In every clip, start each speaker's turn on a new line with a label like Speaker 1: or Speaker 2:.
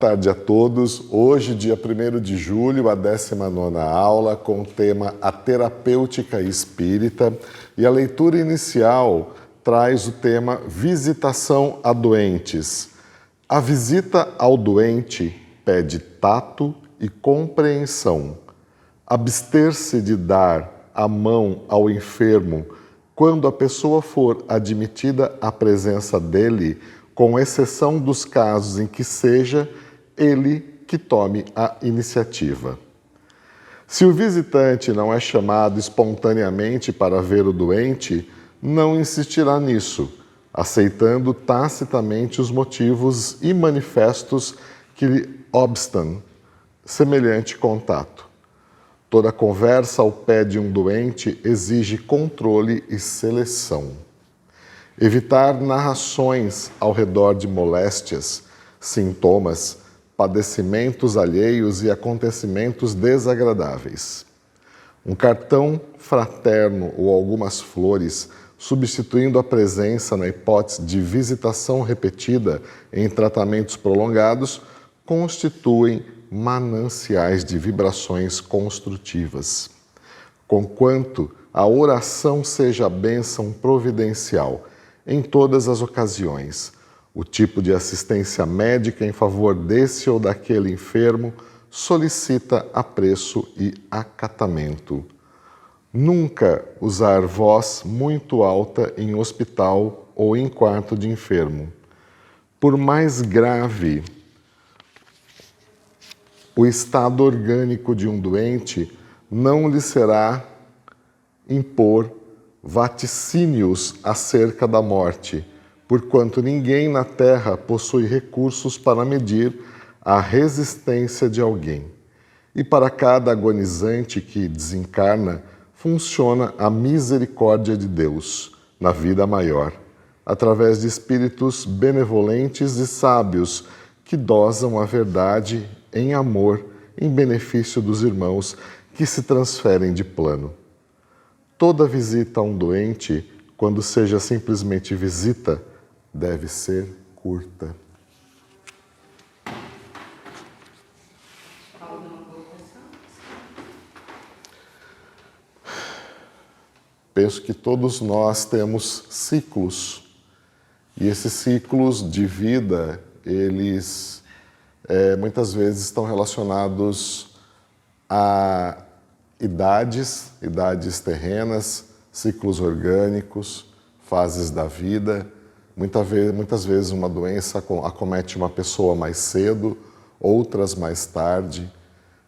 Speaker 1: Boa tarde a todos. Hoje, dia 1º de julho, a 19ª aula com o tema A Terapêutica Espírita, e a leitura inicial traz o tema Visitação a Doentes. A visita ao doente pede tato e compreensão. Abster-se de dar a mão ao enfermo quando a pessoa for admitida à presença dele, com exceção dos casos em que seja ele que tome a iniciativa. Se o visitante não é chamado espontaneamente para ver o doente, não insistirá nisso, aceitando tacitamente os motivos e manifestos que lhe obstam semelhante contato. Toda conversa ao pé de um doente exige controle e seleção. Evitar narrações ao redor de moléstias, sintomas, padecimentos alheios e acontecimentos desagradáveis. Um cartão fraterno ou algumas flores, substituindo a presença na hipótese de visitação repetida em tratamentos prolongados, constituem mananciais de vibrações construtivas. Conquanto a oração seja a bênção providencial em todas as ocasiões, o tipo de assistência médica em favor desse ou daquele enfermo solicita apreço e acatamento. Nunca usar voz muito alta em hospital ou em quarto de enfermo. Por mais grave o estado orgânico de um doente, não lhe será impor vaticínios acerca da morte, porquanto ninguém na Terra possui recursos para medir a resistência de alguém. E para cada agonizante que desencarna, funciona a misericórdia de Deus na vida maior, através de espíritos benevolentes e sábios que dosam a verdade em amor, em benefício dos irmãos que se transferem de plano. Toda visita a um doente, quando seja simplesmente visita, deve ser curta. Penso que todos nós temos ciclos, e esses ciclos de vida, eles muitas vezes estão relacionados a idades terrenas, ciclos orgânicos, fases da vida. Muitas vezes uma doença acomete uma pessoa mais cedo, outras mais tarde,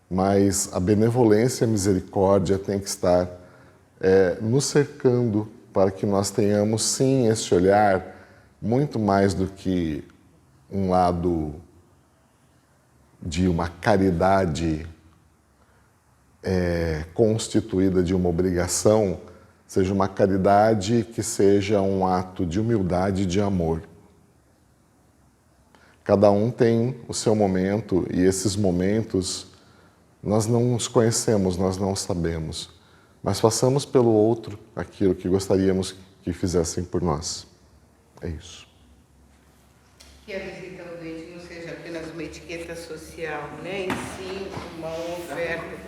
Speaker 1: mas a benevolência e a misericórdia tem que estar nos cercando para que nós tenhamos, sim, esse olhar muito mais do que um lado de uma caridade constituída de uma obrigação, seja uma caridade que seja um ato de humildade e de amor. Cada um tem o seu momento, e esses momentos nós não os conhecemos, nós não sabemos, mas façamos pelo outro aquilo que gostaríamos que fizessem por nós. É isso.
Speaker 2: Que a visita ao doente não seja apenas uma etiqueta social, né? E sim uma oferta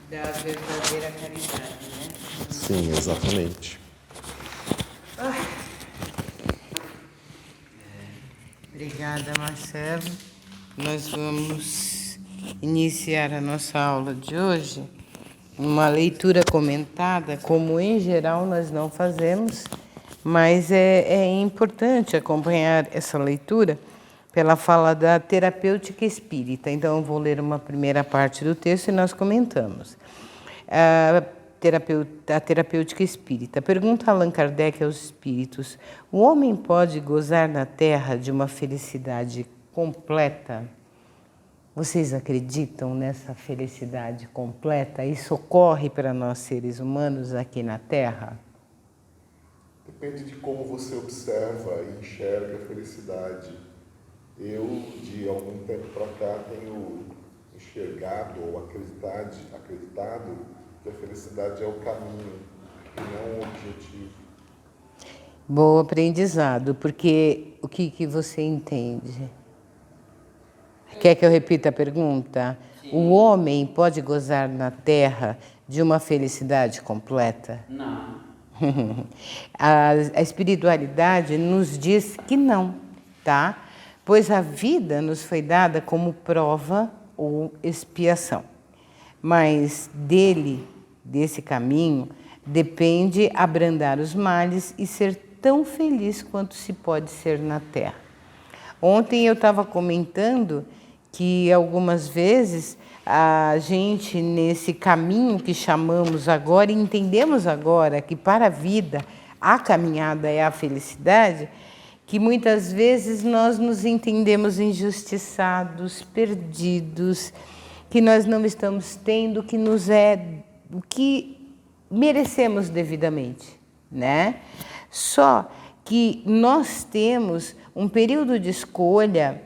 Speaker 2: da verdadeira caridade, né?
Speaker 1: Sim, exatamente.
Speaker 2: Obrigada, Marcelo. Nós vamos iniciar a nossa aula de hoje, uma leitura comentada, como em geral nós não fazemos, mas é importante acompanhar essa leitura pela fala da terapêutica espírita. Então, eu vou ler uma primeira parte do texto e nós comentamos. A terapêutica espírita. Pergunta Allan Kardec aos espíritos: o homem pode gozar na Terra de uma felicidade completa? Vocês acreditam nessa felicidade completa? Isso ocorre para nós seres humanos aqui na Terra?
Speaker 1: Depende de como você observa e enxerga a felicidade. Eu, de algum tempo para cá, tenho enxergado ou acreditado que a felicidade é o caminho e não o objetivo.
Speaker 2: Bom aprendizado, porque o que você entende? Quer que eu repita a pergunta?
Speaker 3: Sim.
Speaker 2: O homem pode gozar na Terra de uma felicidade completa?
Speaker 3: Não.
Speaker 2: A espiritualidade nos diz que não, tá? Pois a vida nos foi dada como prova ou expiação. Mas desse caminho, depende abrandar os males e ser tão feliz quanto se pode ser na Terra. Ontem eu estava comentando que algumas vezes a gente, nesse caminho que chamamos agora, e entendemos agora que para a vida a caminhada é a felicidade, que muitas vezes nós nos entendemos injustiçados, perdidos, que nós não estamos tendo o que merecemos devidamente, né? Só que nós temos um período de escolha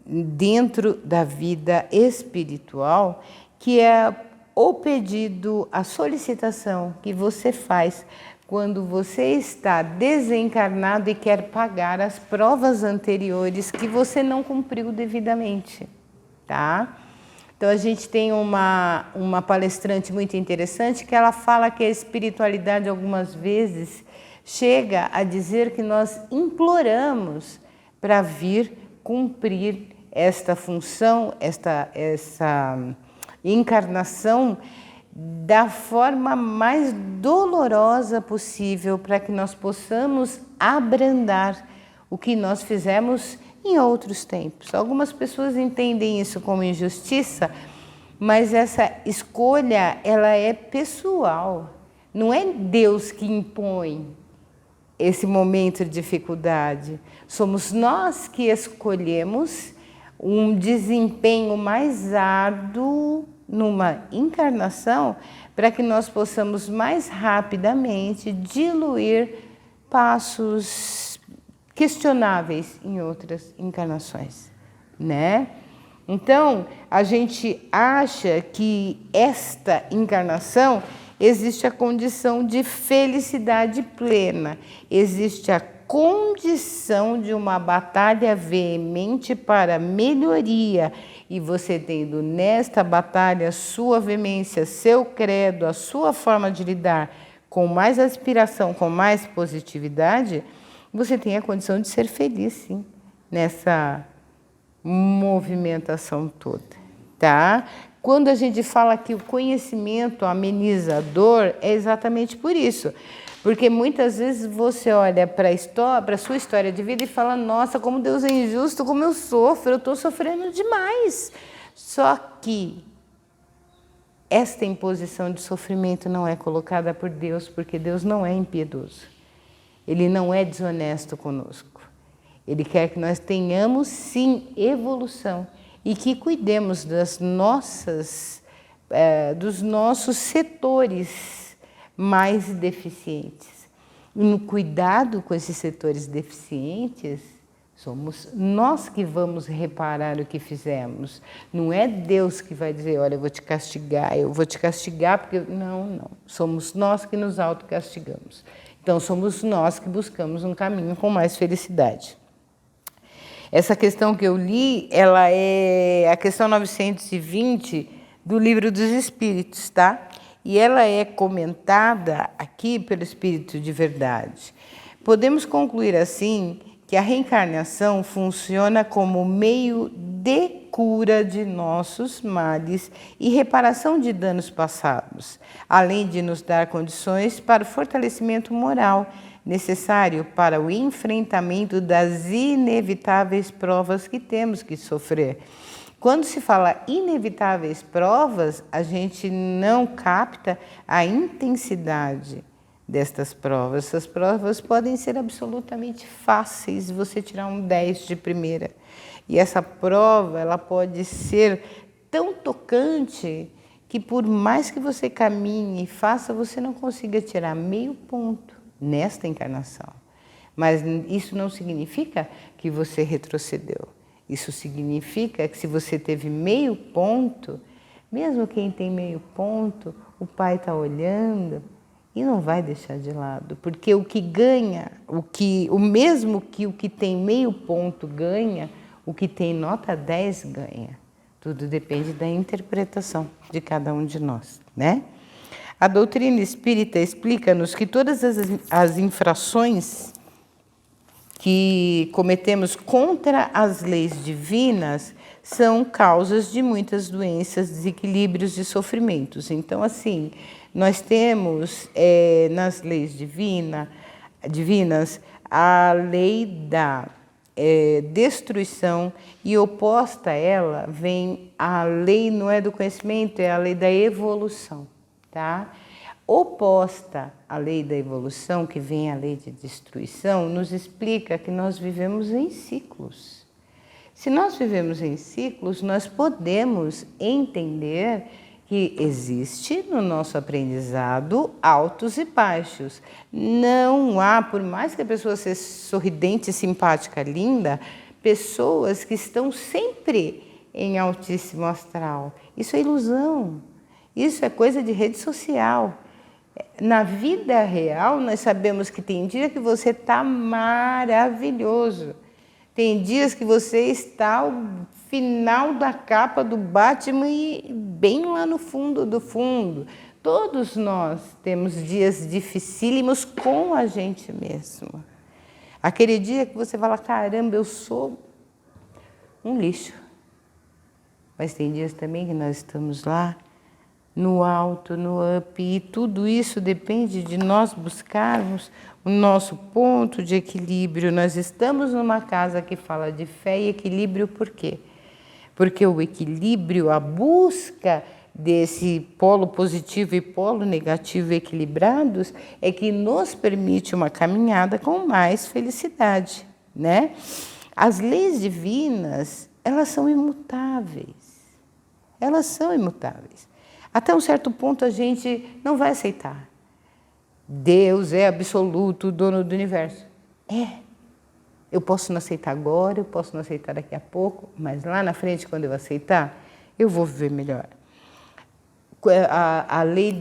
Speaker 2: dentro da vida espiritual, que é o pedido, a solicitação que você faz quando você está desencarnado e quer pagar as provas anteriores que você não cumpriu devidamente, tá? Então a gente tem uma palestrante muito interessante que ela fala que a espiritualidade algumas vezes chega a dizer que nós imploramos para vir cumprir esta função, essa encarnação da forma mais dolorosa possível para que nós possamos abrandar o que nós fizemos em outros tempos. Algumas pessoas entendem isso como injustiça, mas essa escolha ela é pessoal. Não é Deus que impõe esse momento de dificuldade. Somos nós que escolhemos um desempenho mais árduo numa encarnação para que nós possamos mais rapidamente diluir passos questionáveis em outras encarnações, né? Então, a gente acha que esta encarnação existe a condição de felicidade plena, existe a condição de uma batalha veemente para melhoria, e você tendo nesta batalha sua veemência, seu credo, a sua forma de lidar com mais aspiração, com mais positividade, você tem a condição de ser feliz, sim, nessa movimentação toda, tá? Quando a gente fala que o conhecimento ameniza a dor, é exatamente por isso. Porque muitas vezes você olha para a sua história de vida e fala, nossa, como Deus é injusto, como eu sofro, eu estou sofrendo demais. Só que esta imposição de sofrimento não é colocada por Deus, porque Deus não é impiedoso. Ele não é desonesto conosco. Ele quer que nós tenhamos, sim, evolução e que cuidemos dos nossos setores mais deficientes. E no cuidado com esses setores deficientes, somos nós que vamos reparar o que fizemos. Não é Deus que vai dizer, olha, eu vou te castigar porque... Não. Somos nós que nos autocastigamos. Então, somos nós que buscamos um caminho com mais felicidade. Essa questão que eu li, ela é a questão 920 do Livro dos Espíritos, tá? E ela é comentada aqui pelo Espírito de Verdade. Podemos concluir assim que a reencarnação funciona como meio de cura de nossos males e reparação de danos passados, além de nos dar condições para o fortalecimento moral necessário para o enfrentamento das inevitáveis provas que temos que sofrer. Quando se fala inevitáveis provas, a gente não capta a intensidade destas provas. Essas provas podem ser absolutamente fáceis, você tirar um 10 de primeira. E essa prova, ela pode ser tão tocante que por mais que você caminhe e faça, você não consiga tirar meio ponto nesta encarnação. Mas isso não significa que você retrocedeu. Isso significa que se você teve meio ponto, mesmo quem tem meio ponto, o Pai está olhando e não vai deixar de lado, porque o que ganha, o mesmo que o que tem meio ponto ganha, o que tem nota 10 ganha. Tudo depende da interpretação de cada um de nós, né? A doutrina espírita explica-nos que todas as infrações que cometemos contra as leis divinas são causas de muitas doenças, desequilíbrios e sofrimentos. Então, assim, nós temos nas leis divinas a lei da destruição, e oposta a ela vem a lei, não é do conhecimento, é a lei da evolução, tá? Oposta à lei da evolução, que vem a lei de destruição, nos explica que nós vivemos em ciclos. Se nós vivemos em ciclos, nós podemos entender que existe no nosso aprendizado altos e baixos. Não há, por mais que a pessoa seja sorridente, simpática, linda, pessoas que estão sempre em altíssimo astral. Isso é ilusão, isso é coisa de rede social. Na vida real, nós sabemos que tem dia que você está maravilhoso. Tem dias que você está ao final da capa do Batman e bem lá no fundo do fundo. Todos nós temos dias dificílimos com a gente mesmo. Aquele dia que você fala, caramba, eu sou um lixo. Mas tem dias também que nós estamos lá no alto, no up, e tudo isso depende de nós buscarmos o nosso ponto de equilíbrio. Nós estamos numa casa que fala de fé e equilíbrio, por quê? Porque o equilíbrio, a busca desse polo positivo e polo negativo equilibrados é que nos permite uma caminhada com mais felicidade, né? As leis divinas, elas são imutáveis. Elas são imutáveis. Até um certo ponto a gente não vai aceitar. Deus é absoluto, dono do universo. Eu posso não aceitar agora, eu posso não aceitar daqui a pouco, mas lá na frente, quando eu aceitar, eu vou viver melhor. A lei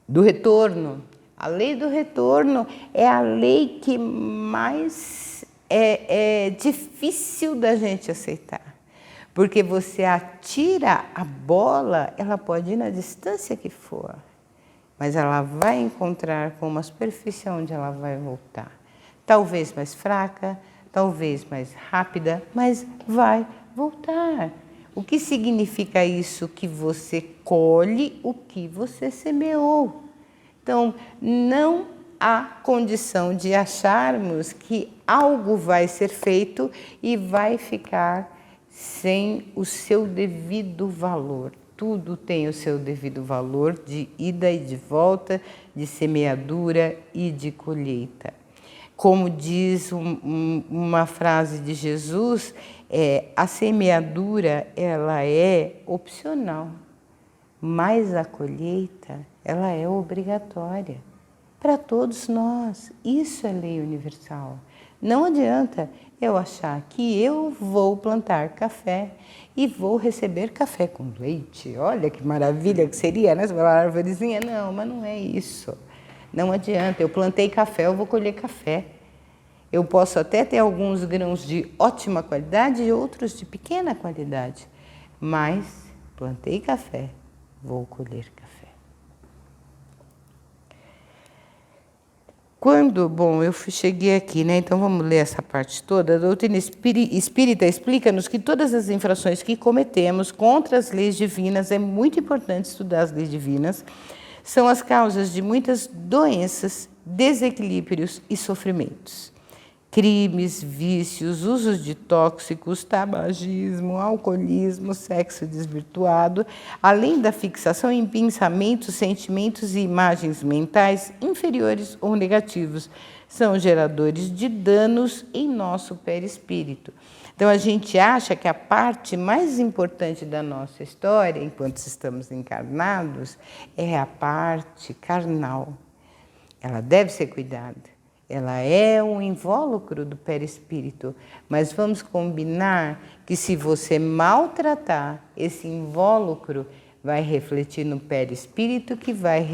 Speaker 2: do retorno. A lei do retorno é a lei que mais é difícil da gente aceitar. Porque você atira a bola, ela pode ir na distância que for, mas ela vai encontrar com uma superfície onde ela vai voltar. Talvez mais fraca, talvez mais rápida, mas vai voltar. O que significa isso? Que você colhe o que você semeou. Então, não há condição de acharmos que algo vai ser feito e vai ficar sem o seu devido valor. Tudo tem o seu devido valor de ida e de volta, de semeadura e de colheita. Como diz uma frase de Jesus, a semeadura ela é opcional, mas a colheita ela é obrigatória para todos nós. Isso é lei universal. Não adianta eu achar que eu vou plantar café e vou receber café com leite. Olha que maravilha que seria, né? Uma árvorezinha. Não, mas não é isso. Não adianta. Eu plantei café, eu vou colher café. Eu posso até ter alguns grãos de ótima qualidade e outros de pequena qualidade. Mas plantei café, vou colher café. Bom, eu cheguei aqui, né? Então vamos ler essa parte toda. A doutrina espírita explica-nos que todas as infrações que cometemos contra as leis divinas, é muito importante estudar as leis divinas, são as causas de muitas doenças, desequilíbrios e sofrimentos. Crimes, vícios, usos de tóxicos, tabagismo, alcoolismo, sexo desvirtuado, além da fixação em pensamentos, sentimentos e imagens mentais inferiores ou negativos, são geradores de danos em nosso perispírito. Então, a gente acha que a parte mais importante da nossa história, enquanto estamos encarnados, é a parte carnal. Ela deve ser cuidada. Ela é um invólucro do perispírito, mas vamos combinar que se você maltratar esse invólucro, vai refletir no perispírito, que vai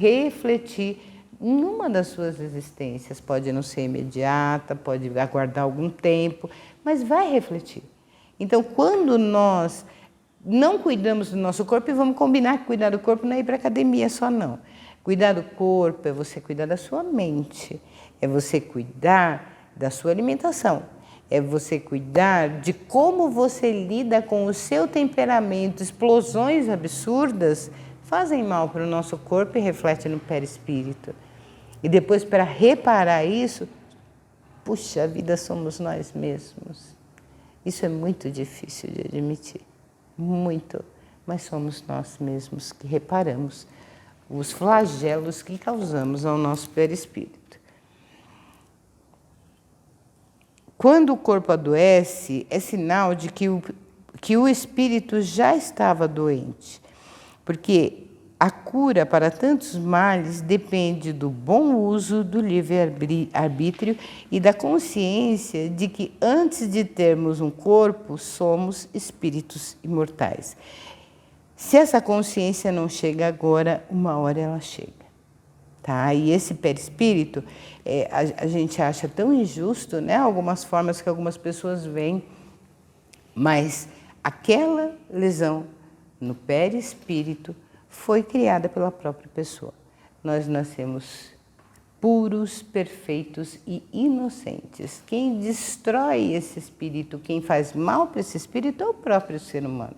Speaker 2: refletir numa das suas existências. Pode não ser imediata, pode aguardar algum tempo, mas vai refletir. Então, quando nós não cuidamos do nosso corpo, e vamos combinar que cuidar do corpo não é ir para a academia só, não. Cuidar do corpo é você cuidar da sua mente, é você cuidar da sua alimentação, é você cuidar de como você lida com o seu temperamento. Explosões absurdas fazem mal para o nosso corpo e refletem no perispírito. E depois, para reparar isso, puxa, a vida somos nós mesmos. Isso é muito difícil de admitir, muito, mas somos nós mesmos que reparamos os flagelos que causamos ao nosso perispírito. Quando o corpo adoece, é sinal de que o espírito já estava doente, porque a cura para tantos males depende do bom uso do livre-arbítrio e da consciência de que antes de termos um corpo, somos espíritos imortais. Se essa consciência não chega agora, uma hora ela chega. Tá? E esse perispírito, a gente acha tão injusto, né? Algumas formas que algumas pessoas veem, mas aquela lesão no perispírito foi criada pela própria pessoa. Nós nascemos puros, perfeitos e inocentes. Quem destrói esse espírito, quem faz mal para esse espírito é o próprio ser humano.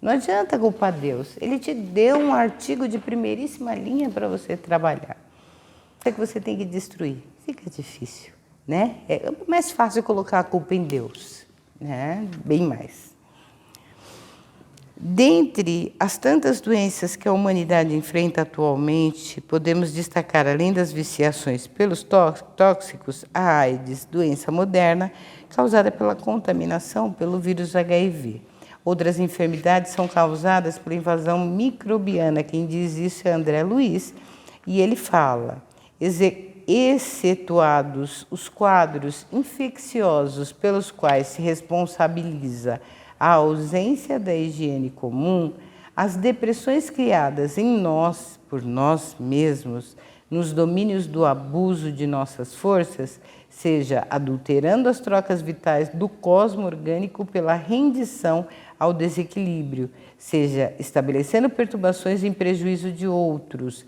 Speaker 2: Não adianta culpar Deus. Ele te deu um artigo de primeiríssima linha para você trabalhar. O que é que você tem que destruir? Fica difícil, né? É mais fácil colocar a culpa em Deus, né? Bem mais. Dentre as tantas doenças que a humanidade enfrenta atualmente, podemos destacar, além das viciações pelos tóxicos, a AIDS, doença moderna, causada pela contaminação pelo vírus HIV. Outras enfermidades são causadas por invasão microbiana. Quem diz isso é André Luiz, e ele fala, excetuados os quadros infecciosos pelos quais se responsabiliza a ausência da higiene comum, as depressões criadas em nós, por nós mesmos, nos domínios do abuso de nossas forças, seja adulterando as trocas vitais do cosmo orgânico pela rendição ao desequilíbrio, seja estabelecendo perturbações em prejuízo de outros,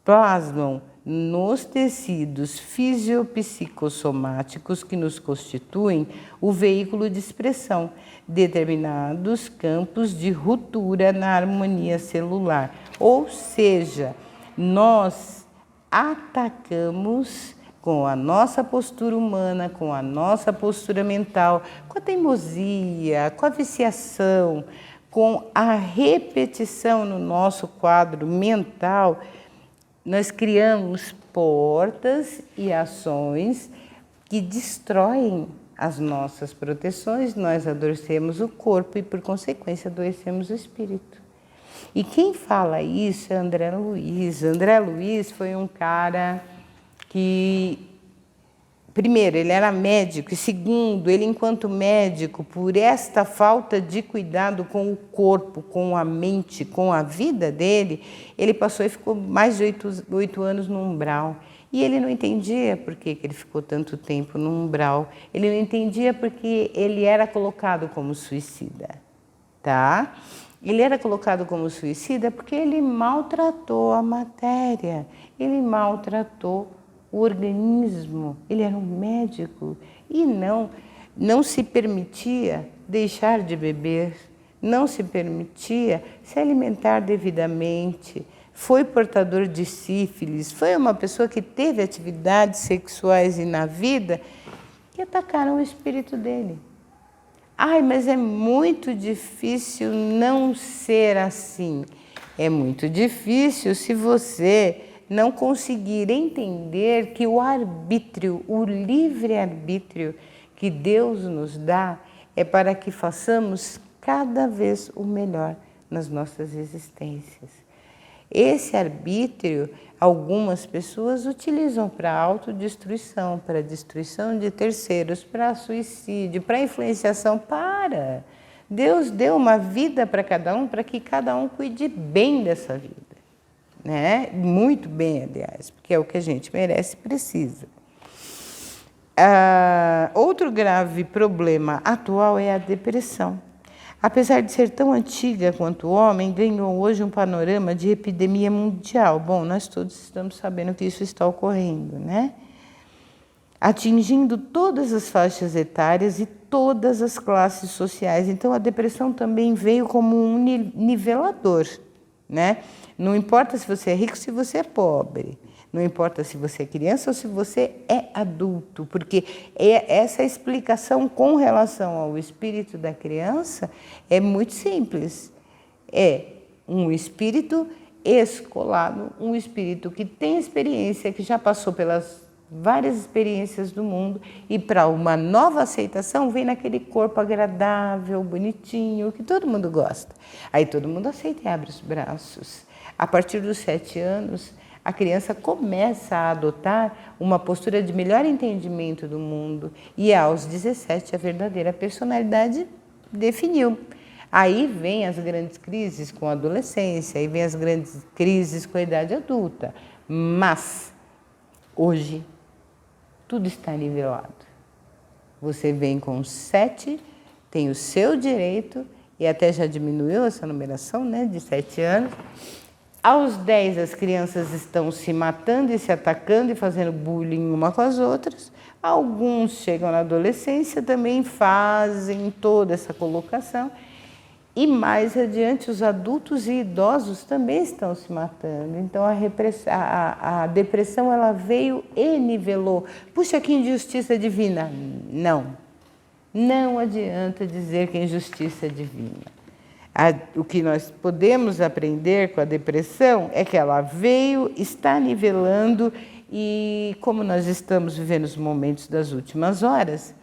Speaker 2: plasmam nos tecidos fisiopsicossomáticos que nos constituem o veículo de expressão, determinados campos de ruptura na harmonia celular. Ou seja, nós atacamos com a nossa postura humana, com a nossa postura mental, com a teimosia, com a viciação, com a repetição no nosso quadro mental, nós criamos portas e ações que destroem as nossas proteções, nós adoecemos o corpo e, por consequência, adoecemos o espírito. E quem fala isso é André Luiz. André Luiz foi um cara que, primeiro, ele era médico, e segundo, ele, enquanto médico, por esta falta de cuidado com o corpo, com a mente, com a vida dele, ele passou e ficou mais de 8 anos no umbral. E ele não entendia por que ele ficou tanto tempo no umbral. Ele não entendia porque ele era colocado como suicida, tá? Ele era colocado como suicida porque ele maltratou a matéria, ele maltratou o organismo. Ele era um médico e não se permitia deixar de beber, não se permitia se alimentar devidamente. Foi portador de sífilis, foi uma pessoa que teve atividades sexuais e na vida que atacaram o espírito dele. Ai, mas é muito difícil não ser assim. É muito difícil se você não conseguir entender que o arbítrio, o livre-arbítrio que Deus nos dá é para que façamos cada vez o melhor nas nossas existências. Esse arbítrio, algumas pessoas utilizam para autodestruição, para destruição de terceiros, para suicídio, para influenciação. Deus deu uma vida para cada um, para que cada um cuide bem dessa vida, né? Muito bem, aliás, porque é o que a gente merece e precisa. Outro grave problema atual é a depressão. Apesar de ser tão antiga quanto o homem, ganhou hoje um panorama de epidemia mundial. Bom, nós todos estamos sabendo que isso está ocorrendo, né? Atingindo todas as faixas etárias e todas as classes sociais. Então, a depressão também veio como um nivelador, né? Não importa se você é rico ou se você é pobre. Não importa se você é criança ou se você é adulto, porque essa explicação com relação ao espírito da criança é muito simples. É um espírito escolado, um espírito que tem experiência, que já passou pelas várias experiências do mundo e para uma nova aceitação vem naquele corpo agradável, bonitinho, que todo mundo gosta. Aí todo mundo aceita e abre os braços. A partir dos 7 anos, a criança começa a adotar uma postura de melhor entendimento do mundo e aos 17 a verdadeira personalidade definiu. Aí vem as grandes crises com a adolescência, aí vem as grandes crises com a idade adulta. Mas hoje tudo está nivelado. Você vem com 7, tem o seu direito e até já diminuiu essa numeração, né, de 7 anos. Aos 10, as crianças estão se matando e se atacando e fazendo bullying uma com as outras. Alguns chegam na adolescência, também fazem toda essa colocação. E mais adiante, os adultos e idosos também estão se matando. Então, a depressão ela veio e nivelou. Puxa, que injustiça divina. Não. Não adianta dizer que é injustiça divina. O que nós podemos aprender com a depressão é que ela veio, está nivelando e como nós estamos vivendo os momentos das últimas horas,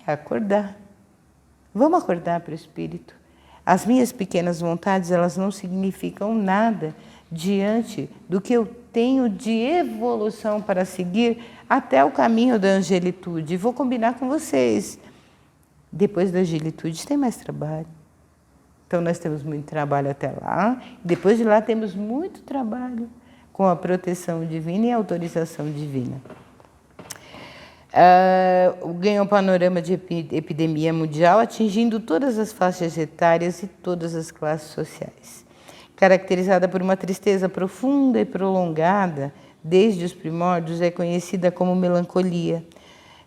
Speaker 2: é acordar. Vamos acordar para o espírito. As minhas pequenas vontades, elas não significam nada diante do que eu tenho de evolução para seguir até o caminho da angelitude. Vou combinar com vocês. Depois da angelitude tem mais trabalho. Então, nós temos muito trabalho até lá. Depois de lá, temos muito trabalho com a proteção divina e a autorização divina. Ganhou um panorama de epidemia mundial, atingindo todas as faixas etárias e todas as classes sociais. Caracterizada por uma tristeza profunda e prolongada, desde os primórdios, é conhecida como melancolia.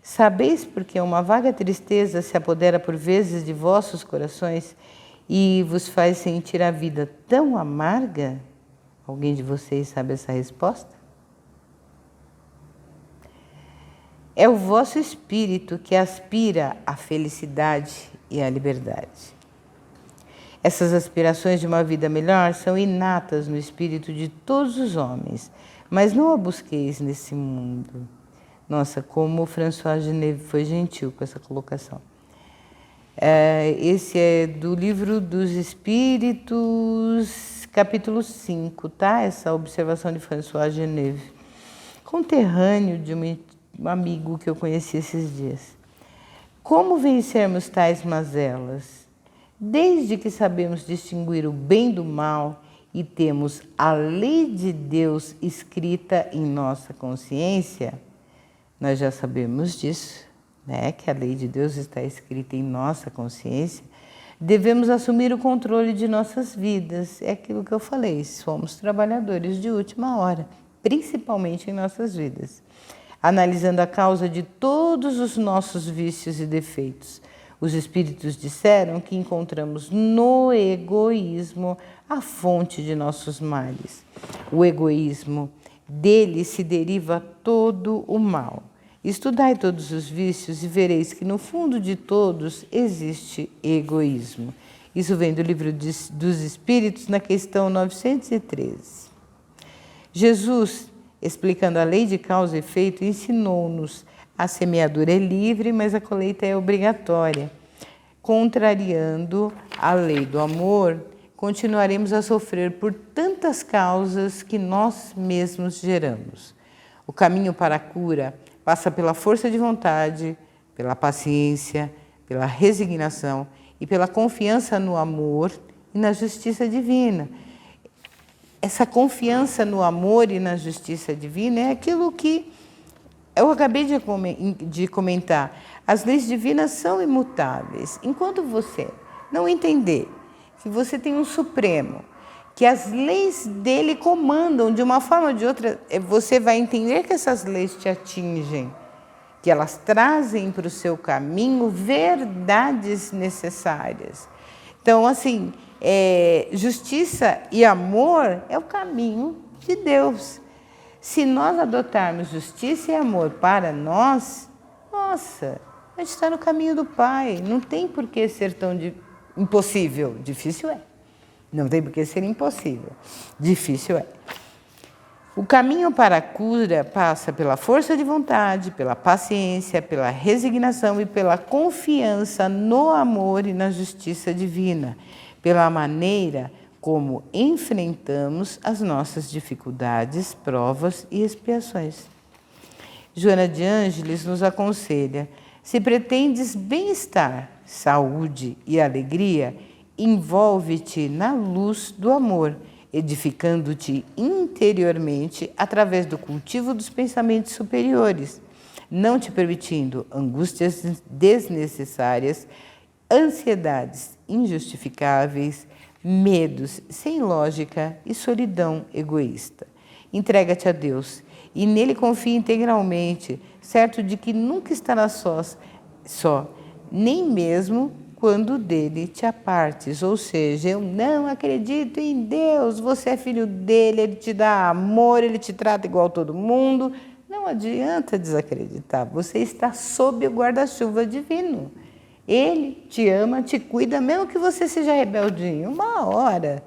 Speaker 2: Sabeis por que uma vaga tristeza se apodera por vezes de vossos corações e vos faz sentir a vida tão amarga? Alguém de vocês sabe essa resposta? É o vosso espírito que aspira à felicidade e à liberdade. Essas aspirações de uma vida melhor são inatas no espírito de todos os homens, mas não a busqueis nesse mundo. Nossa, como o François Geneve foi gentil com essa colocação. Esse é do Livro dos Espíritos, capítulo 5, tá? Essa observação de François Geneve, conterrâneo de um amigo que eu conheci esses dias. Como vencermos tais mazelas? Desde que sabemos distinguir o bem do mal e temos a lei de Deus escrita em nossa consciência, nós já sabemos disso. Que a lei de Deus está escrita em nossa consciência, devemos assumir o controle de nossas vidas. É aquilo que eu falei, somos trabalhadores de última hora, principalmente em nossas vidas. Analisando a causa de todos os nossos vícios e defeitos, os espíritos disseram que encontramos no egoísmo a fonte de nossos males. O egoísmo, dele se deriva todo o mal. Estudai todos os vícios e vereis que no fundo de todos existe egoísmo. Isso vem do Livro dos Espíritos, na questão 913. Jesus, explicando a lei de causa e efeito, ensinou-nos: a semeadura é livre, mas a colheita é obrigatória. Contrariando a lei do amor, continuaremos a sofrer por tantas causas que nós mesmos geramos. O caminho para a cura passa pela força de vontade, pela paciência, pela resignação e pela confiança no amor e na justiça divina. Essa confiança no amor e na justiça divina é aquilo que eu acabei de comentar. As leis divinas são imutáveis. Enquanto você não entender que você tem um Supremo, que as leis dele comandam de uma forma ou de outra, você vai entender que essas leis te atingem, que elas trazem para o seu caminho verdades necessárias. Então, assim, justiça e amor é o caminho de Deus. Se nós adotarmos justiça e amor para nós, nossa, a gente está no caminho do Pai. Não tem por que ser tão impossível. Difícil é. Não tem por que ser impossível. Difícil é. O caminho para a cura passa pela força de vontade, pela paciência, pela resignação e pela confiança no amor e na justiça divina, pela maneira como enfrentamos as nossas dificuldades, provas e expiações. Joana de Ângeles nos aconselha: se pretendes bem-estar, saúde e alegria, envolve-te na luz do amor, edificando-te interiormente através do cultivo dos pensamentos superiores, não te permitindo angústias desnecessárias, ansiedades injustificáveis, medos sem lógica e solidão egoísta. Entrega-te a Deus e nele confia integralmente, certo de que nunca estarás só, nem mesmo quando dele te apartes. Ou seja, eu não acredito em Deus, você é filho dele, ele te dá amor, ele te trata igual todo mundo. Não adianta desacreditar, você está sob o guarda-chuva divino. Ele te ama, te cuida, mesmo que você seja rebeldinho. Uma hora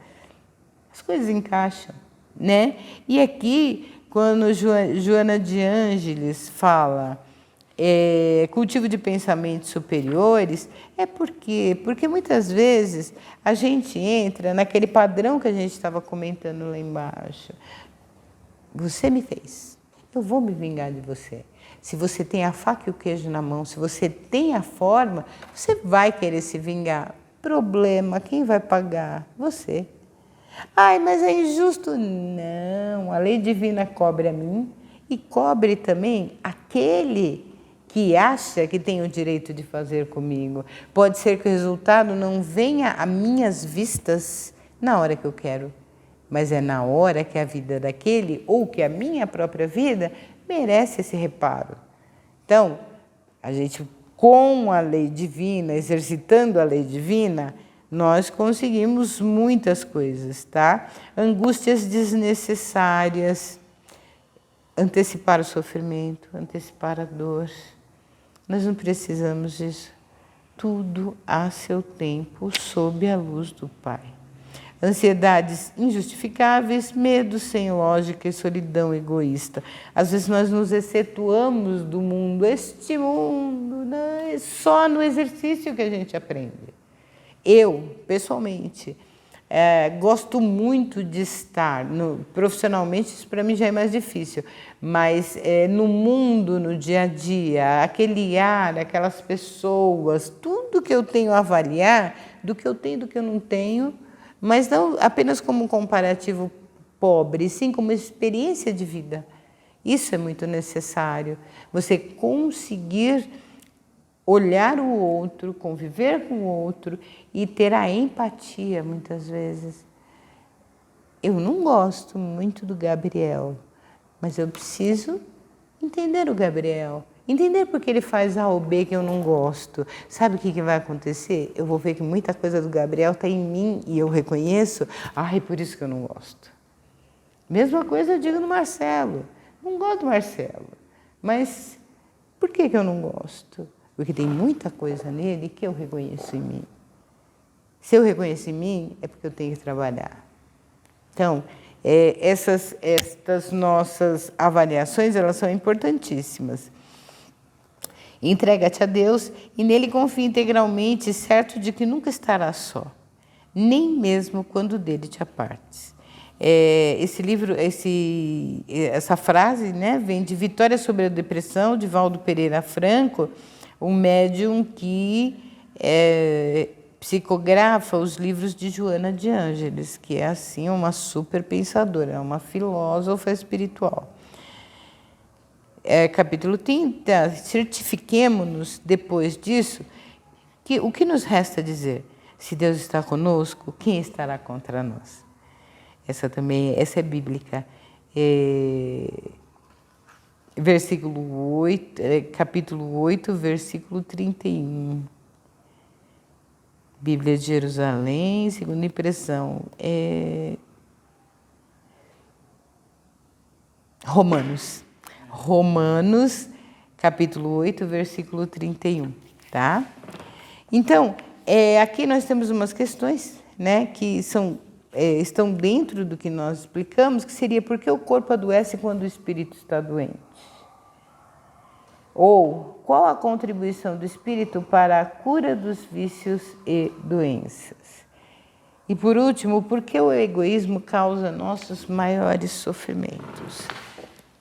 Speaker 2: as coisas encaixam, né? E aqui, quando Joana de Ângeles fala cultivo de pensamentos superiores, porque muitas vezes a gente entra naquele padrão que a gente estava comentando lá embaixo. Você me fez, eu vou me vingar de você. Se você tem a faca e o queijo na mão, se você tem a forma, você vai querer se vingar. Problema, quem vai pagar? Você. Ai, mas é injusto. Não, a lei divina cobre a mim e cobre também aquele que acha que tem o direito de fazer comigo. Pode ser que o resultado não venha a minhas vistas na hora que eu quero, mas é na hora que a vida daquele ou que a minha própria vida merece esse reparo. Então, a gente, com a lei divina, exercitando a lei divina, nós conseguimos muitas coisas, tá? Angústias desnecessárias, antecipar o sofrimento, antecipar a dor. Nós não precisamos disso. Tudo a seu tempo, sob a luz do Pai. Ansiedades injustificáveis, medos sem lógica e solidão egoísta. Às vezes nós nos excetuamos do mundo. Este mundo, né? É só no exercício que a gente aprende. Eu, pessoalmente, gosto muito de estar, profissionalmente isso para mim já é mais difícil, mas no mundo, no dia a dia, aquele ar, aquelas pessoas, tudo que eu tenho a avaliar, do que eu tenho e do que eu não tenho, mas não apenas como um comparativo pobre, sim como experiência de vida. Isso é muito necessário, você conseguir olhar o outro, conviver com o outro e ter a empatia, muitas vezes. Eu não gosto muito do Gabriel, mas eu preciso entender o Gabriel. Entender porque ele faz A ou B que eu não gosto. Sabe o que vai acontecer? Eu vou ver que muita coisa do Gabriel está em mim e eu reconheço. Ai, por isso que eu não gosto. Mesma coisa eu digo no Marcelo. Não gosto do Marcelo. Mas por que eu não gosto? Porque tem muita coisa nele que eu reconheço em mim. Se eu reconheço em mim, é porque eu tenho que trabalhar. Então, estas nossas avaliações, elas são importantíssimas. Entrega-te a Deus e nele confia integralmente, certo de que nunca estarás só, nem mesmo quando dele te apartes. Esse livro, essa frase, né, vem de Vitória sobre a Depressão, de Valdo Pereira Franco, um médium que psicografa os livros de Joana de Ângeles, que é assim uma super pensadora, uma filósofa espiritual. Capítulo 30, certifiquemo-nos depois disso, que o que nos resta dizer? Se Deus está conosco, quem estará contra nós? Essa é bíblica. Versículo 8, capítulo 8, versículo 31. Bíblia de Jerusalém, segunda impressão. Romanos, capítulo 8, versículo 31, tá? Então, aqui nós temos umas questões, né, que estão dentro do que nós explicamos, que seria por que o corpo adoece quando o espírito está doente? Ou qual a contribuição do espírito para a cura dos vícios e doenças? E por último, por que o egoísmo causa nossos maiores sofrimentos?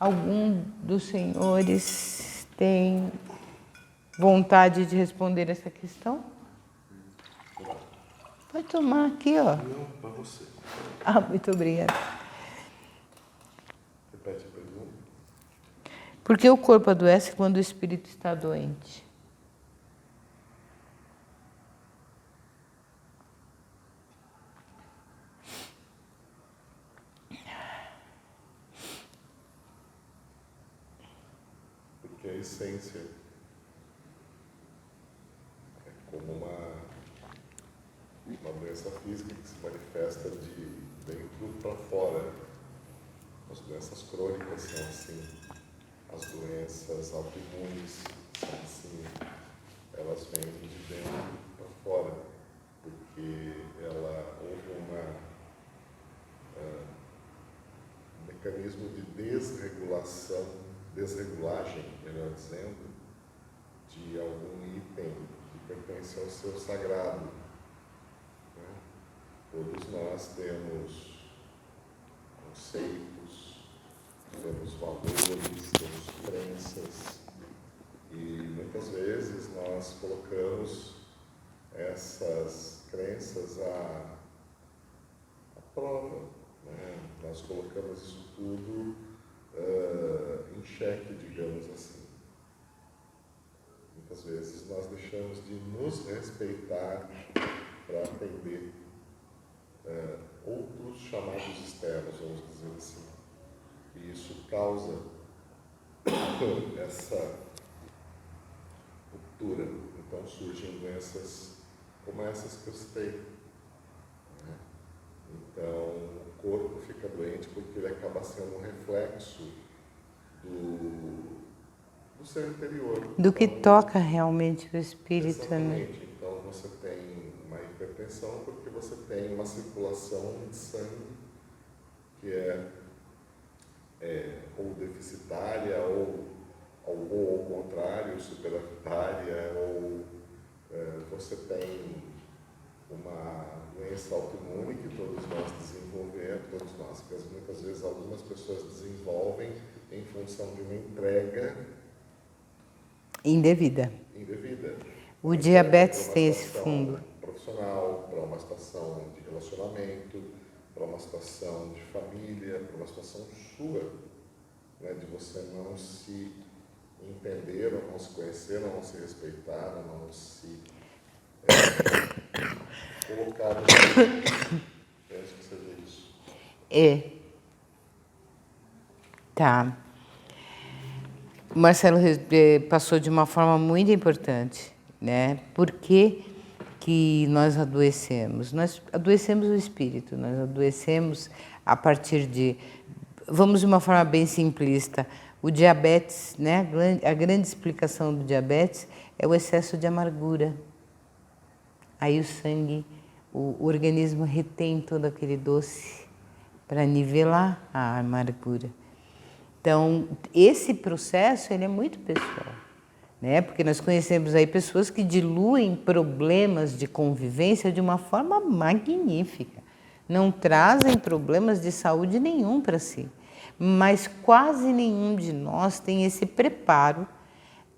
Speaker 2: Algum dos senhores tem vontade de responder essa questão? Pode tomar aqui, ó.
Speaker 1: Não, para você.
Speaker 2: Muito obrigada.
Speaker 1: Repete a pergunta.
Speaker 2: Por que o corpo adoece quando o espírito está doente?
Speaker 1: Porque a essência é como uma doença física que se manifesta de dentro para fora. As doenças crônicas são assim, as doenças autoimunes são assim, elas vêm de dentro para fora, porque houve um mecanismo de desregulagem, melhor dizendo, de algum item que pertence ao seu sagrado. Todos nós temos conceitos, temos valores, temos crenças e muitas vezes nós colocamos essas crenças à prova, né? Nós colocamos isso tudo em xeque, digamos assim. Muitas vezes nós deixamos de nos respeitar para atender outros chamados externos, vamos dizer assim. E isso causa essa ruptura. Então surgem doenças como essas que eu citei. Né? Então o corpo fica doente porque ele acaba sendo um reflexo do seu interior.
Speaker 2: Do que toca realmente o espírito,
Speaker 1: exatamente.
Speaker 2: né?
Speaker 1: Então você tem uma hipertensão porque você tem uma circulação de sangue que é ou deficitária ou ao contrário, superavitária, ou você tem uma doença autoimune que todos nós desenvolvemos, que muitas vezes algumas pessoas desenvolvem em função de uma entrega
Speaker 2: indevida. O
Speaker 1: Então,
Speaker 2: diabetes tem esse fundo.
Speaker 1: Profissional, para uma situação de relacionamento, para uma situação de família, para uma situação sua, né, de você não se entender, ou não se conhecer, ou não se respeitar, ou não se colocar no mundo. Penso que seja isso.
Speaker 2: Tá. O Marcelo passou de uma forma muito importante, né? Por que nós adoecemos? Nós adoecemos o espírito, nós adoecemos a partir de... Vamos de uma forma bem simplista. O diabetes, né? A grande explicação do diabetes é o excesso de amargura. Aí o sangue, o organismo retém todo aquele doce para nivelar a amargura. Então, esse processo ele é muito pessoal, né? Porque nós conhecemos aí pessoas que diluem problemas de convivência de uma forma magnífica. Não trazem problemas de saúde nenhum para si. Mas quase nenhum de nós tem esse preparo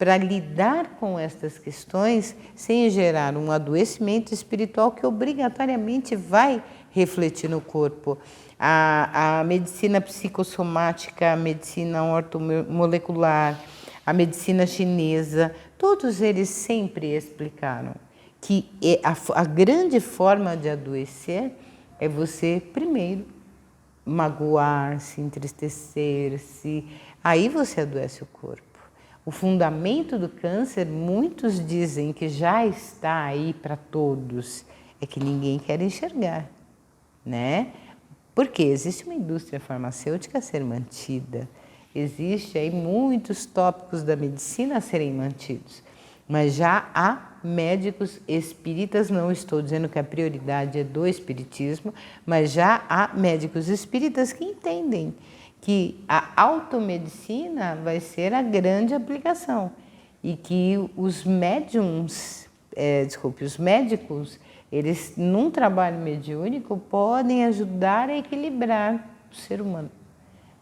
Speaker 2: para lidar com estas questões sem gerar um adoecimento espiritual que obrigatoriamente vai refletir no corpo. A medicina psicossomática, a medicina ortomolecular, a medicina chinesa, todos eles sempre explicaram que a grande forma de adoecer é você, primeiro, magoar-se, entristecer-se, aí você adoece o corpo. O fundamento do câncer, muitos dizem que já está aí para todos, é que ninguém quer enxergar, né? Porque existe uma indústria farmacêutica a ser mantida, existe aí muitos tópicos da medicina a serem mantidos, mas já há médicos espíritas, não estou dizendo que a prioridade é do espiritismo, mas já há médicos espíritas que entendem que a automedicina vai ser a grande aplicação e que os médiums, os médicos, eles num trabalho mediúnico podem ajudar a equilibrar o ser humano,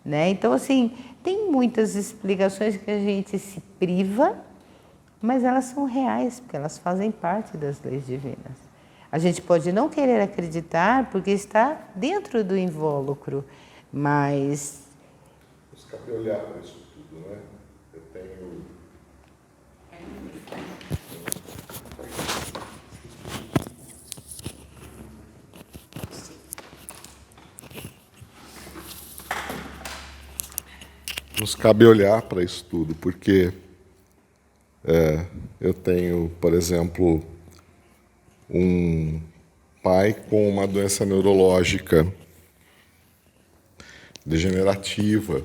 Speaker 2: né? Então, assim, tem muitas explicações que a gente se priva, mas elas são reais, porque elas fazem parte das leis divinas. A gente pode não querer acreditar porque está dentro do invólucro, mas
Speaker 1: cabe olhar para isso tudo, né? Eu tenho... Nos cabe olhar para isso tudo, porque eu tenho, por exemplo, um pai com uma doença neurológica degenerativa,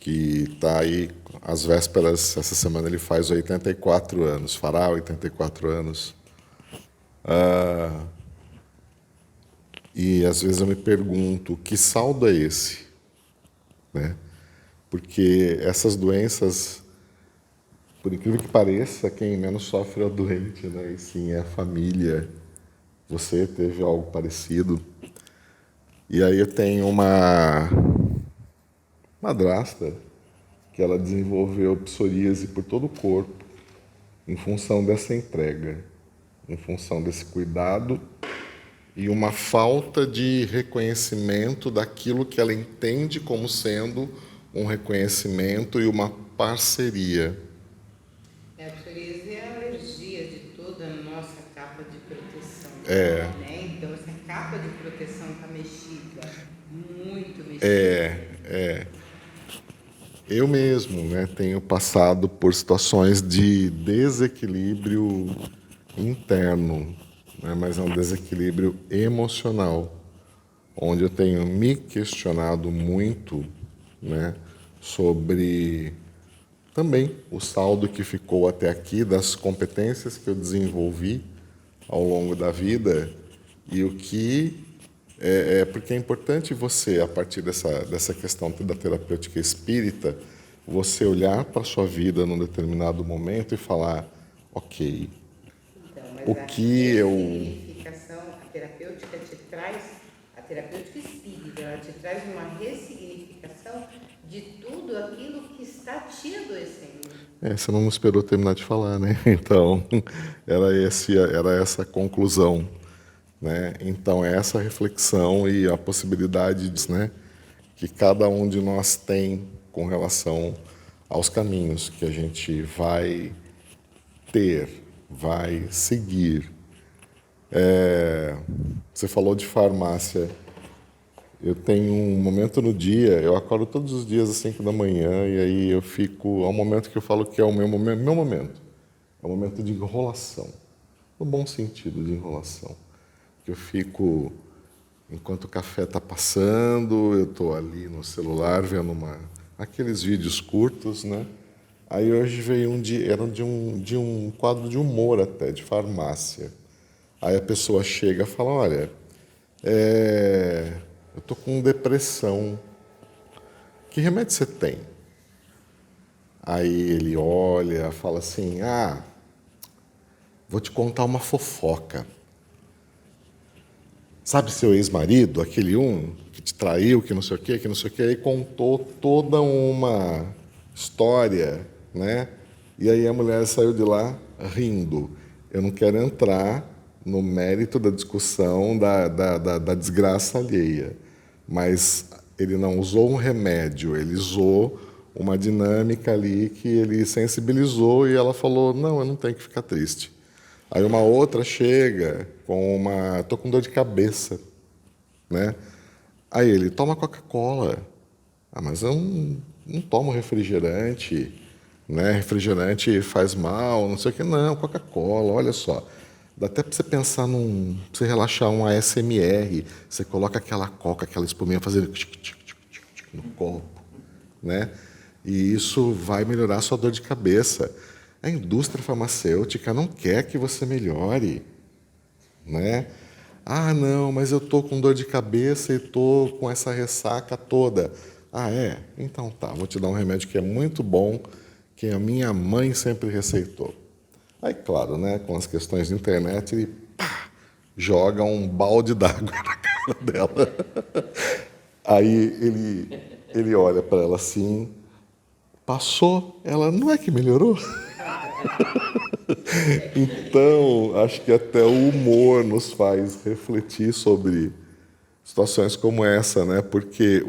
Speaker 1: que está aí às vésperas, essa semana ele faz 84 anos, fará 84 anos. E às vezes eu me pergunto, que saldo é esse? Né? Porque essas doenças, por incrível que pareça, quem menos sofre é o doente, né? E sim, é a família. Você teve algo parecido. E aí eu tenho uma madrasta que ela desenvolveu psoríase por todo o corpo em função dessa entrega, em função desse cuidado e uma falta de reconhecimento daquilo que ela entende como sendo um reconhecimento e uma parceria.
Speaker 2: A psoríase é a alergia de toda a nossa capa de proteção. Né? Então, essa capa de proteção está mexida, muito mexida.
Speaker 1: Eu mesmo, né, tenho passado por situações de desequilíbrio interno, né, mas é um desequilíbrio emocional, onde eu tenho me questionado muito, né, sobre também o saldo que ficou até aqui das competências que eu desenvolvi ao longo da vida e o que porque é importante você, a partir dessa questão da terapêutica espírita, você olhar para a sua vida num determinado momento e falar, ok,
Speaker 2: Então, mas
Speaker 1: o que eu...
Speaker 2: ressignificação, a terapêutica te traz, a terapêutica espírita, ela te traz uma ressignificação de tudo aquilo que está te adoecendo.
Speaker 1: Você não me esperou terminar de falar, né? Então, era essa a conclusão. Né? Então, é essa reflexão e a possibilidade, né, que cada um de nós tem com relação aos caminhos que a gente vai ter, vai seguir. Você falou de farmácia. Eu tenho um momento no dia, eu acordo todos os dias às 5 da manhã e aí eu fico... É um momento que eu falo que é o meu momento. É um momento de enrolação. No bom sentido de enrolação. Eu fico, enquanto o café está passando, eu estou ali no celular vendo aqueles vídeos curtos, né? Aí hoje veio era de um quadro de humor até, de farmácia. Aí a pessoa chega e fala, olha, eu estou com depressão, que remédio você tem? Aí ele olha, fala assim, vou te contar uma fofoca. Sabe seu ex-marido, aquele que te traiu, que não sei o quê, e contou toda uma história né? E aí a mulher saiu de lá rindo. Eu não quero entrar no mérito da discussão da desgraça alheia, mas ele não usou um remédio, ele usou uma dinâmica ali que ele sensibilizou e ela falou, não, eu não tenho que ficar triste. Aí uma outra chega com tô com dor de cabeça, né? Aí ele, toma Coca-Cola. Ah, mas eu não tomo refrigerante, né? Refrigerante faz mal, não sei o que. Não, Coca-Cola, olha só. Dá até para você pensar pra você relaxar um ASMR. Você coloca aquela coca, aquela espuminha fazendo no copo, né? E isso vai melhorar a sua dor de cabeça. A indústria farmacêutica não quer que você melhore, né? Ah, não, mas eu tô com dor de cabeça e tô com essa ressaca toda. Ah, é? Então tá, vou te dar um remédio que é muito bom, que a minha mãe sempre receitou. Aí, claro, né, com as questões de internet, ele joga um balde d'água na cara dela. Aí ele olha para ela assim, passou, ela, não é que melhorou? Então, acho que até o humor nos faz refletir sobre situações como essa, né? Porque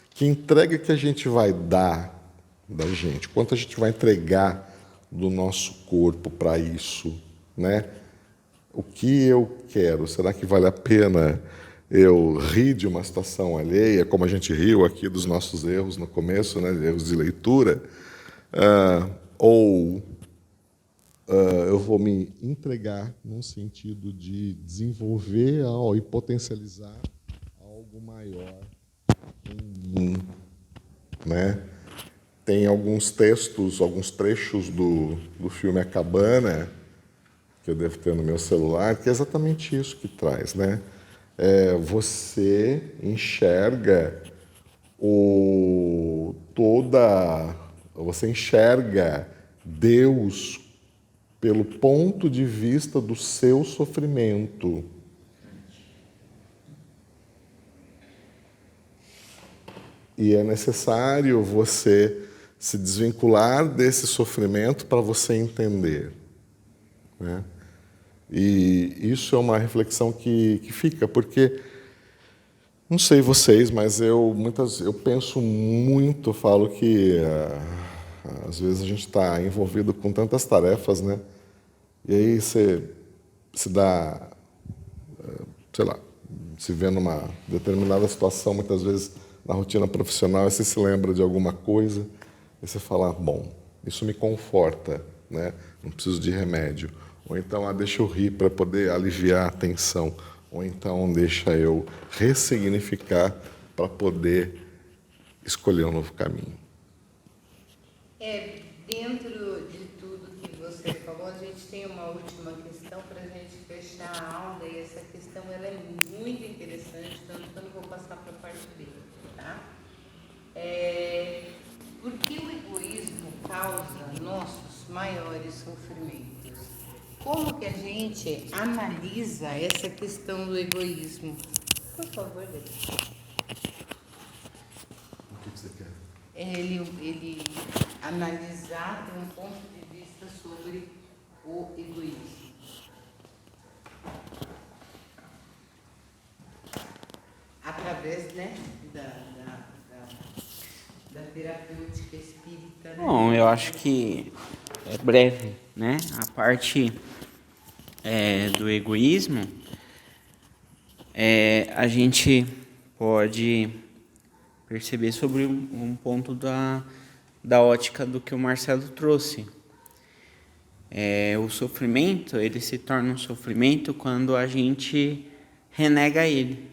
Speaker 1: que entrega que a gente vai dar da gente, quanto a gente vai entregar do nosso corpo para isso, né? O que eu quero? Será que vale a pena eu rir de uma situação alheia, como a gente riu aqui dos nossos erros no começo, né? Erros de leitura, ou eu vou me entregar num sentido de desenvolver e potencializar algo maior em mim, né? Tem alguns textos, alguns trechos do filme A Cabana, que eu devo ter no meu celular, que é exatamente isso que traz, né? Você enxerga você enxerga Deus pelo ponto de vista do seu sofrimento. E é necessário você se desvincular desse sofrimento para você entender, né? E isso é uma reflexão que fica, porque, não sei vocês, mas eu penso muito, falo que às vezes a gente está envolvido com tantas tarefas, né? E aí você se dá, sei lá, se vê numa determinada situação, muitas vezes na rotina profissional, e você se lembra de alguma coisa, e você fala, bom, isso me conforta, né? Não preciso de remédio. Ou então, deixa eu rir para poder aliviar a tensão. Ou então, deixa eu ressignificar para poder escolher um novo caminho.
Speaker 2: Dentro de tudo que você falou, a gente tem uma última questão para a gente fechar a aula, e essa questão ela é muito interessante, tanto que eu não vou passar para a parte B, tá? Por que o egoísmo causa nossos maiores sofrimentos? Como que a gente analisa essa questão do egoísmo? Por favor, David.
Speaker 1: O que você quer?
Speaker 2: Ele analisar de um ponto de vista sobre o egoísmo. Através, né, da terapêutica espírita. Né?
Speaker 3: Bom, eu acho que é breve, né? A parte do egoísmo, a gente pode perceber sobre um ponto da ótica do que o Marcelo trouxe. O sofrimento, ele se torna um sofrimento quando a gente renega ele.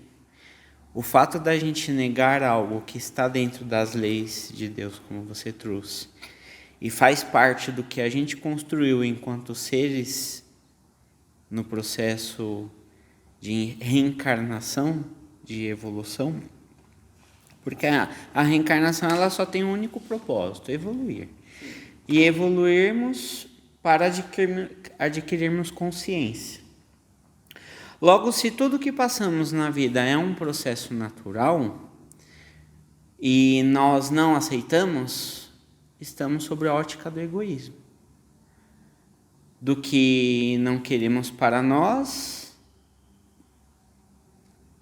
Speaker 3: O fato da gente negar algo que está dentro das leis de Deus, como você trouxe, e faz parte do que a gente construiu enquanto seres no processo de reencarnação, de evolução, porque a reencarnação ela só tem um único propósito, evoluir. E evoluirmos para adquirirmos consciência. Logo, se tudo que passamos na vida é um processo natural e nós não aceitamos, estamos sobre a ótica do egoísmo. Do que não queremos para nós,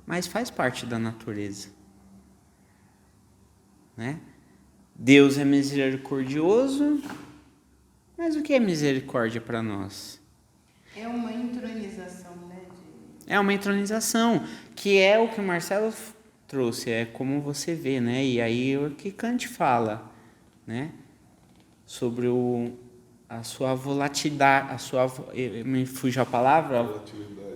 Speaker 3: mas faz parte da natureza, né? Deus é misericordioso, mas o que é misericórdia para nós?
Speaker 2: É uma entronização, né?
Speaker 3: É uma entronização, que é o que o Marcelo trouxe, é como você vê, né? E aí o que Kant fala, né? Sobre a sua volatilidade, me fugiu a palavra?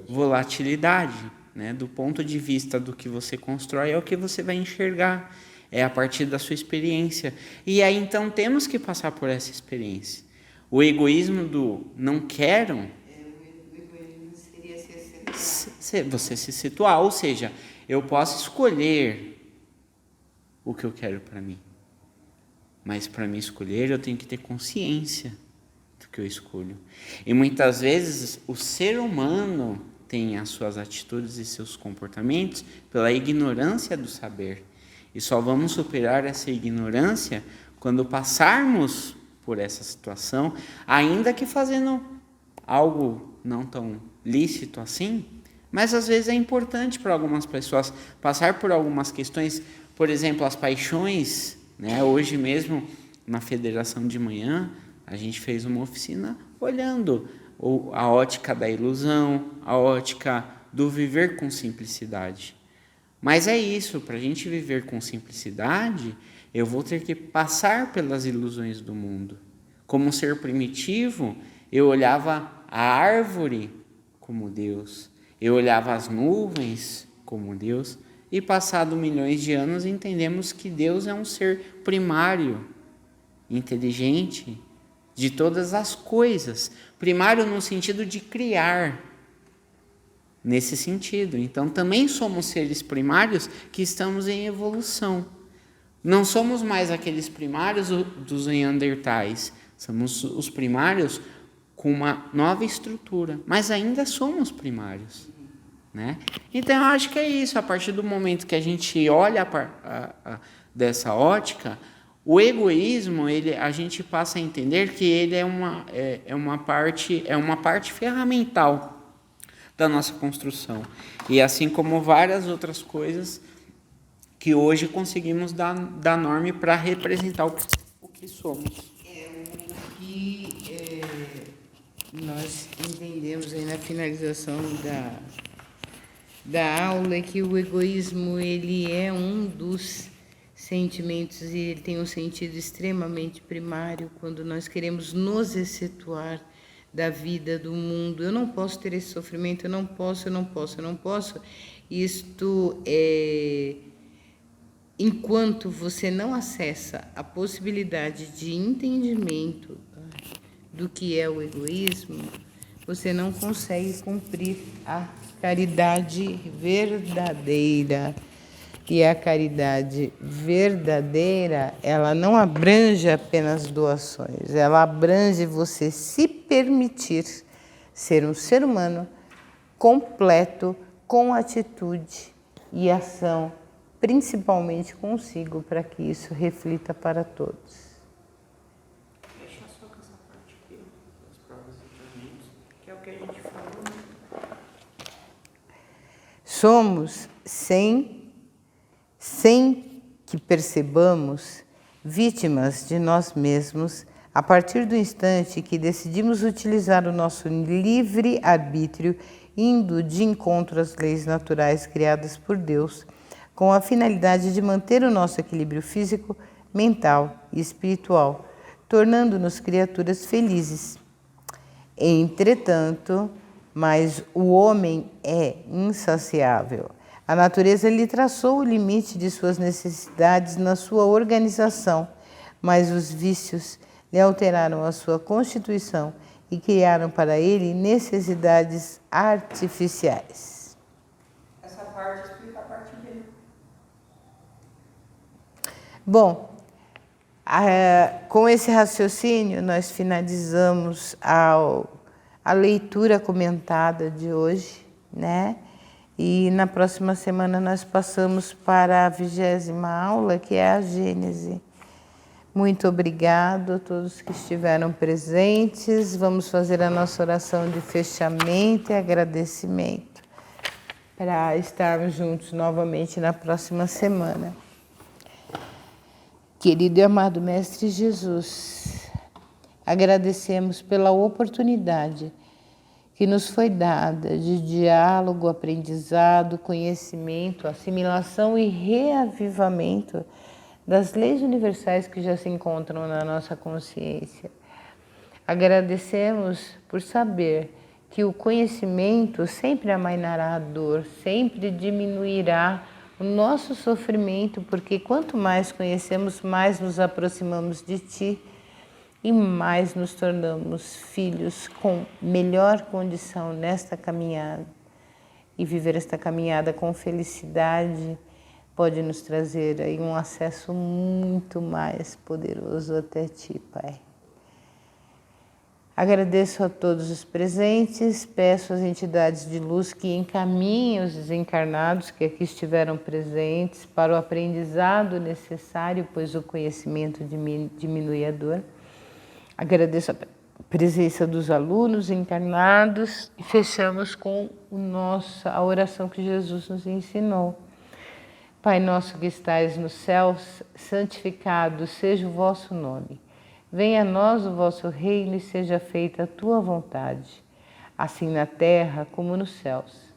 Speaker 3: Volatilidade, né? Do ponto de vista do que você constrói é o que você vai enxergar, é a partir da sua experiência. E aí então temos que passar por essa experiência. O egoísmo do não quero,
Speaker 2: O egoísmo seria
Speaker 3: você se situar, ou seja, eu posso escolher o que eu quero para mim, mas para me escolher eu tenho que ter consciência do que eu escolho. E muitas vezes o ser humano tem as suas atitudes e seus comportamentos pela ignorância do saber. E só vamos superar essa ignorância quando passarmos por essa situação, ainda que fazendo algo não tão lícito assim, mas às vezes é importante para algumas pessoas passar por algumas questões, por exemplo, as paixões, né? Hoje mesmo, na Federação de Manhã, a gente fez uma oficina olhando a ótica da ilusão, a ótica do viver com simplicidade. Mas é isso, para a gente viver com simplicidade, eu vou ter que passar pelas ilusões do mundo. Como ser primitivo, eu olhava a árvore como Deus, eu olhava as nuvens como Deus, e passado milhões de anos entendemos que Deus é um ser primário, inteligente, de todas as coisas. Primário no sentido de criar, nesse sentido. Então também somos seres primários que estamos em evolução. Não somos mais aqueles primários dos neandertais, somos os primários com uma nova estrutura, mas ainda somos primários, né? Então eu acho que é isso, a partir do momento que a gente olha dessa ótica, o egoísmo, a gente passa a entender que ele é uma parte ferramental da nossa construção. E assim como várias outras coisas que hoje conseguimos dar nome para representar o que somos.
Speaker 2: O que nós entendemos aí na finalização da aula é que o egoísmo ele é um dos sentimentos e ele tem um sentido extremamente primário quando nós queremos nos excetuar da vida, do mundo. Eu não posso ter esse sofrimento, eu não posso. Isto é... Enquanto você não acessa a possibilidade de entendimento do que é o egoísmo, você não consegue cumprir a caridade verdadeira. E a caridade verdadeira, ela não abrange apenas doações, ela abrange você se permitir ser um ser humano completo, com atitude e ação, principalmente consigo, para que isso reflita para todos.
Speaker 3: Deixa só com essa parte aqui, das provas e tormentos, que é o que a gente falou.
Speaker 2: Somos, sem que percebamos, vítimas de nós mesmos, a partir do instante que decidimos utilizar o nosso livre arbítrio, indo de encontro às leis naturais criadas por Deus, com a finalidade de manter o nosso equilíbrio físico, mental e espiritual, tornando-nos criaturas felizes. Entretanto, mas o homem é insaciável. A natureza lhe traçou o limite de suas necessidades na sua organização, mas os vícios lhe alteraram a sua constituição e criaram para ele necessidades artificiais.
Speaker 3: Essa parte explica a parte B.
Speaker 2: Bom, com esse raciocínio nós finalizamos a leitura comentada de hoje, né? E na próxima semana nós passamos para a 20ª aula, que é a Gênese. Muito obrigado a todos que estiveram presentes. Vamos fazer a nossa oração de fechamento e agradecimento para estarmos juntos novamente na próxima semana. Querido e amado Mestre Jesus, agradecemos pela oportunidade que nos foi dada de diálogo, aprendizado, conhecimento, assimilação e reavivamento das leis universais que já se encontram na nossa consciência. Agradecemos por saber que o conhecimento sempre amainará a dor, sempre diminuirá o nosso sofrimento, porque quanto mais conhecemos, mais nos aproximamos de Ti e mais nos tornamos filhos com melhor condição nesta caminhada. E viver esta caminhada com felicidade pode nos trazer aí um acesso muito mais poderoso até Ti, Pai. Agradeço a todos os presentes, peço às entidades de luz que encaminhem os desencarnados que aqui estiveram presentes para o aprendizado necessário, pois o conhecimento diminui a dor. Agradeço a presença dos alunos encarnados e fechamos com a oração que Jesus nos ensinou. Pai nosso que estais nos céus, santificado seja o vosso nome. Venha a nós o vosso reino e seja feita a tua vontade, assim na terra como nos céus.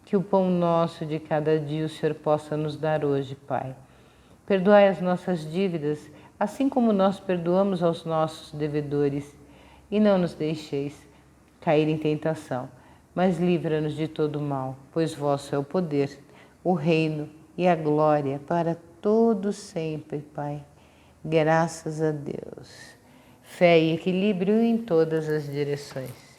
Speaker 2: Que o pão nosso de cada dia o Senhor possa nos dar hoje, Pai. Perdoai as nossas dívidas, assim como nós perdoamos aos nossos devedores, e não nos deixeis cair em tentação, mas livra-nos de todo mal, pois vosso é o poder, o reino e a glória para todos sempre, Pai. Graças a Deus. Fé e equilíbrio em todas as direções.